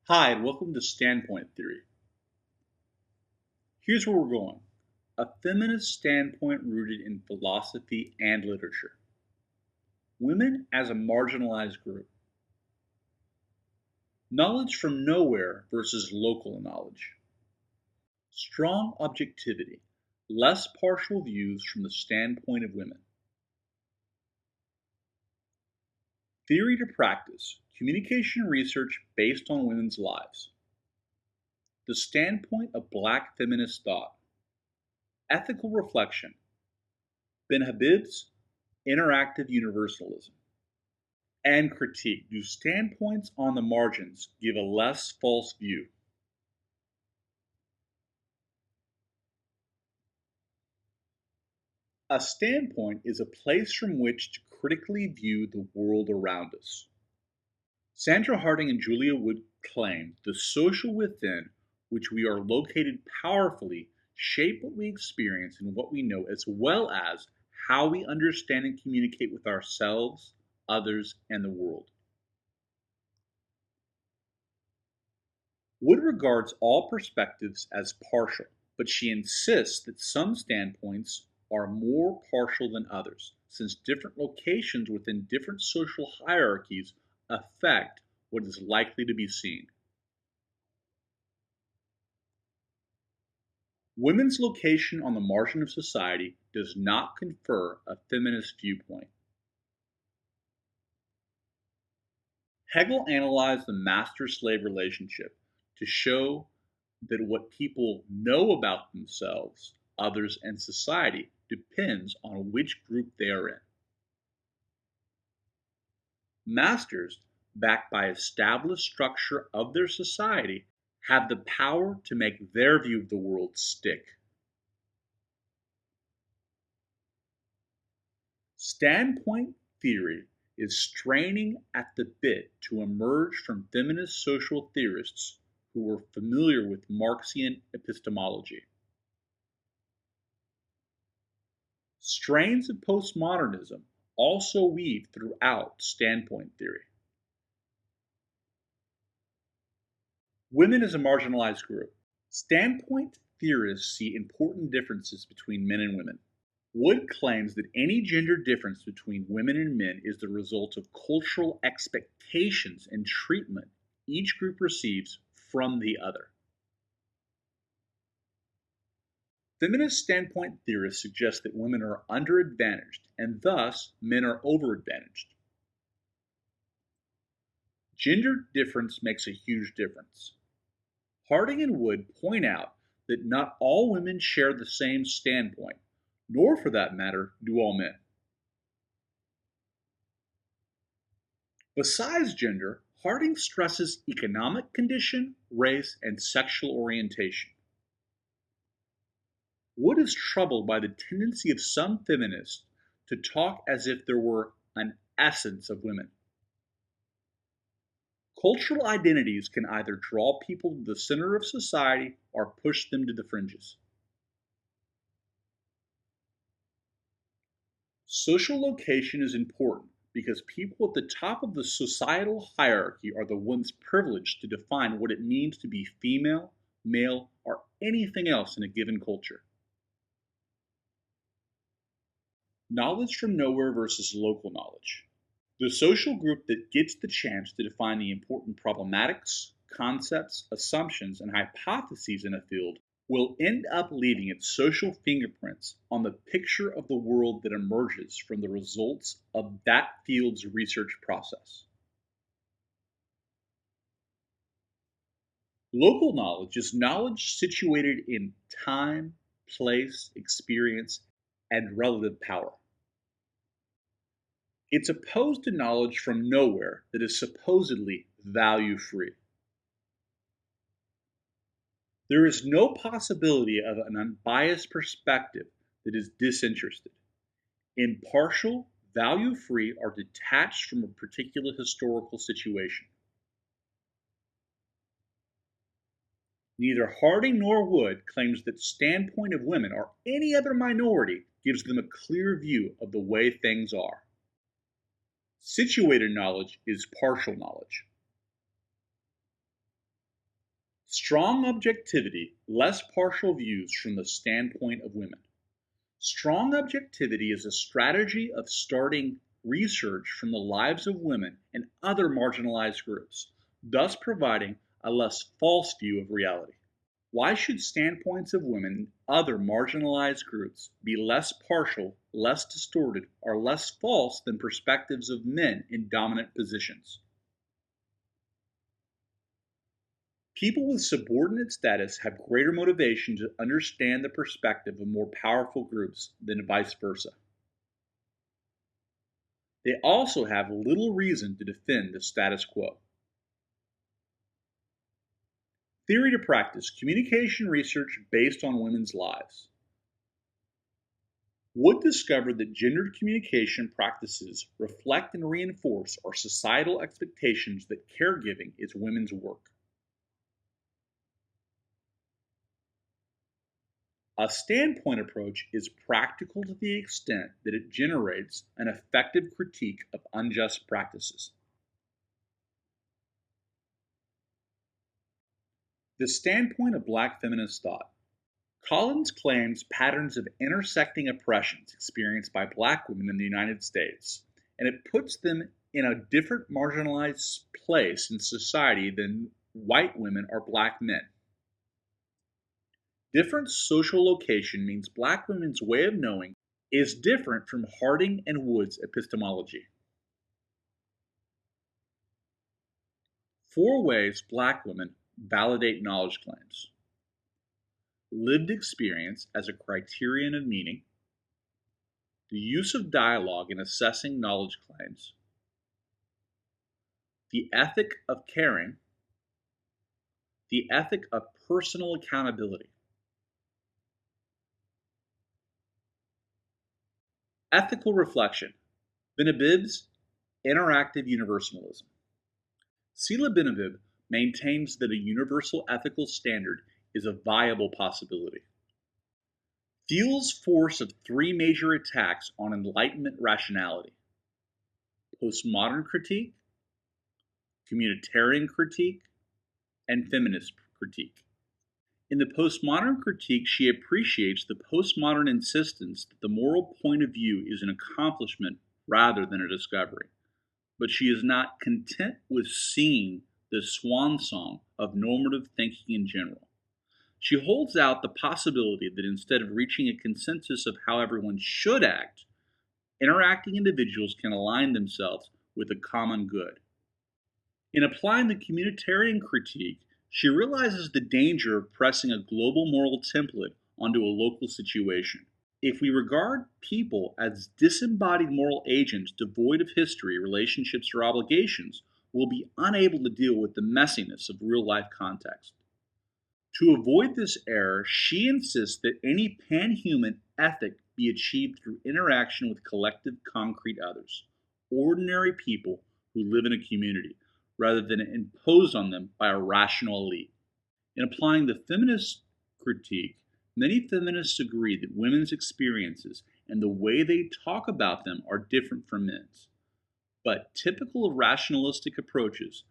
Hi, and welcome to Standpoint Theory. Here's where we're going. A feminist standpoint rooted in philosophy and literature. Women as a marginalized group. Knowledge from nowhere versus local knowledge. Strong objectivity. Less partial views from the standpoint of women. Theory to practice. Communication research based on women's lives. The standpoint of Black feminist thought. Ethical reflection. Benhabib's interactive universalism. And critique. Do standpoints on the margins give a less false view? A standpoint is a place from which to critically view the world around us. Sandra Harding and Julia Wood claim the social within which we are located powerfully shape what we experience and what we know, as well as how we understand and communicate with ourselves, others, and the world. Wood regards all perspectives as partial, but she insists that some standpoints are more partial than others, since different locations within different social hierarchies affect what is likely to be seen. Women's location on the margin of society does not confer a feminist viewpoint. Hegel analyzed the master-slave relationship to show that what people know about themselves, others, and society depends on which group they are in. Masters, backed by established structure of their society, have the power to make their view of the world stick. Standpoint theory is straining at the bit to emerge from feminist social theorists who were familiar with Marxian epistemology. Strains of postmodernism also weave throughout standpoint theory. Women as a marginalized group. Standpoint theorists see important differences between men and women. Wood claims that any gender difference between women and men is the result of cultural expectations and treatment each group receives from the other. Feminist standpoint theorists suggest that women are underadvantaged and thus men are overadvantaged. Gender difference makes a huge difference. Harding and Wood point out that not all women share the same standpoint, nor for that matter do all men. Besides gender, Harding stresses economic condition, race, and sexual orientation. Wood is troubled by the tendency of some feminists to talk as if there were an essence of women. Cultural identities can either draw people to the center of society or push them to the fringes. Social location is important because people at the top of the societal hierarchy are the ones privileged to define what it means to be female, male, or anything else in a given culture. Knowledge from nowhere versus local knowledge. The social group that gets the chance to define the important problematics, concepts, assumptions, and hypotheses in a field will end up leaving its social fingerprints on the picture of the world that emerges from the results of that field's research process. Local knowledge is knowledge situated in time, place, experience, and relative power. It's opposed to knowledge from nowhere that is supposedly value-free. There is no possibility of an unbiased perspective that is disinterested. Impartial, value-free, or detached from a particular historical situation. Neither Harding nor Wood claims that standpoint of women or any other minority gives them a clear view of the way things are. Situated knowledge is partial knowledge. Strong objectivity, less partial views from the standpoint of women. Strong objectivity is a strategy of starting research from the lives of women and other marginalized groups, thus providing a less false view of reality. Why should standpoints of women and other marginalized groups be less partial, less distorted, or less false than perspectives of men in dominant positions? People with subordinate status have greater motivation to understand the perspective of more powerful groups than vice versa. They also have little reason to defend the status quo. Theory to practice: communication research based on women's lives. Wood discovered that gendered communication practices reflect and reinforce our societal expectations that caregiving is women's work. A standpoint approach is practical to the extent that it generates an effective critique of unjust practices. The standpoint of Black feminist thought. Collins claims patterns of intersecting oppressions experienced by Black women in the United States, and it puts them in a different marginalized place in society than white women or Black men. Different social location means Black women's way of knowing is different from Harding and Wood's epistemology. 4 ways Black women validate knowledge claims. Lived experience as a criterion of meaning. The use of dialogue in assessing knowledge claims. The ethic of caring. The ethic of personal accountability. Ethical reflection. Benhabib's interactive universalism. Sila Benhabib maintains that a universal ethical standard is a viable possibility. Field's force of 3 major attacks on Enlightenment rationality: postmodern critique, communitarian critique, and feminist critique. In the postmodern critique, she appreciates the postmodern insistence that the moral point of view is an accomplishment rather than a discovery. But she is not content with seeing the swan song of normative thinking in general. She holds out the possibility that instead of reaching a consensus of how everyone should act, interacting individuals can align themselves with a common good. In applying the communitarian critique, she realizes the danger of pressing a global moral template onto a local situation. If we regard people as disembodied moral agents devoid of history, relationships, or obligations, we'll be unable to deal with the messiness of real-life context. To avoid this error, she insists that any pan-human ethic be achieved through interaction with collective concrete others, ordinary people who live in a community, rather than imposed on them by a rational elite. In applying the feminist critique, many feminists agree that women's experiences and the way they talk about them are different from men's. But typical of rationalistic approaches,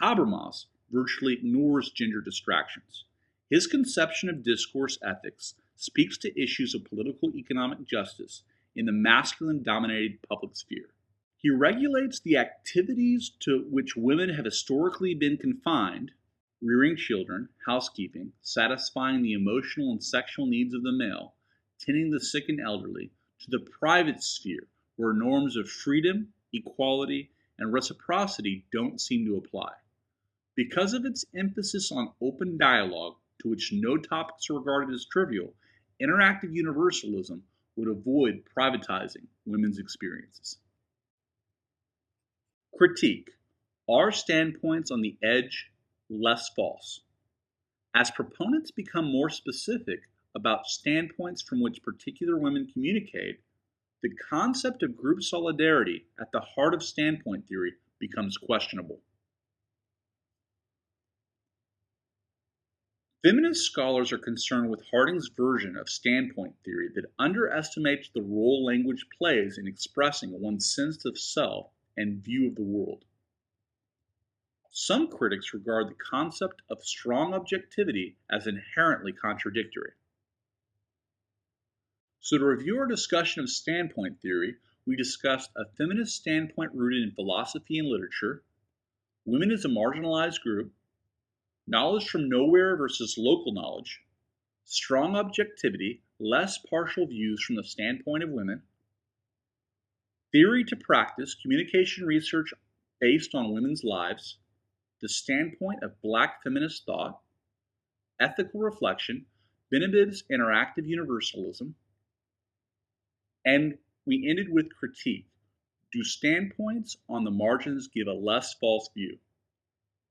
Habermas virtually ignores gender distractions. His conception of discourse ethics speaks to issues of political economic justice in the masculine-dominated public sphere. He regulates the activities to which women have historically been confined: rearing children, housekeeping, satisfying the emotional and sexual needs of the male, tending the sick and elderly, to the private sphere where norms of freedom, equality, and reciprocity don't seem to apply. Because of its emphasis on open dialogue, to which no topics are regarded as trivial, interactive universalism would avoid privatizing women's experiences. Critique. Are standpoints on the edge less false? As proponents become more specific about standpoints from which particular women communicate, the concept of group solidarity at the heart of standpoint theory becomes questionable. Feminist scholars are concerned with Harding's version of standpoint theory that underestimates the role language plays in expressing one's sense of self and view of the world. Some critics regard the concept of strong objectivity as inherently contradictory. So, to review our discussion of standpoint theory, we discussed a feminist standpoint rooted in philosophy and literature, women as a marginalized group, knowledge from nowhere versus local knowledge, strong objectivity, less partial views from the standpoint of women, theory to practice, communication research based on women's lives, the standpoint of Black feminist thought, ethical reflection, Benhabib's interactive universalism, and we ended with critique. Do standpoints on the margins give a less false view?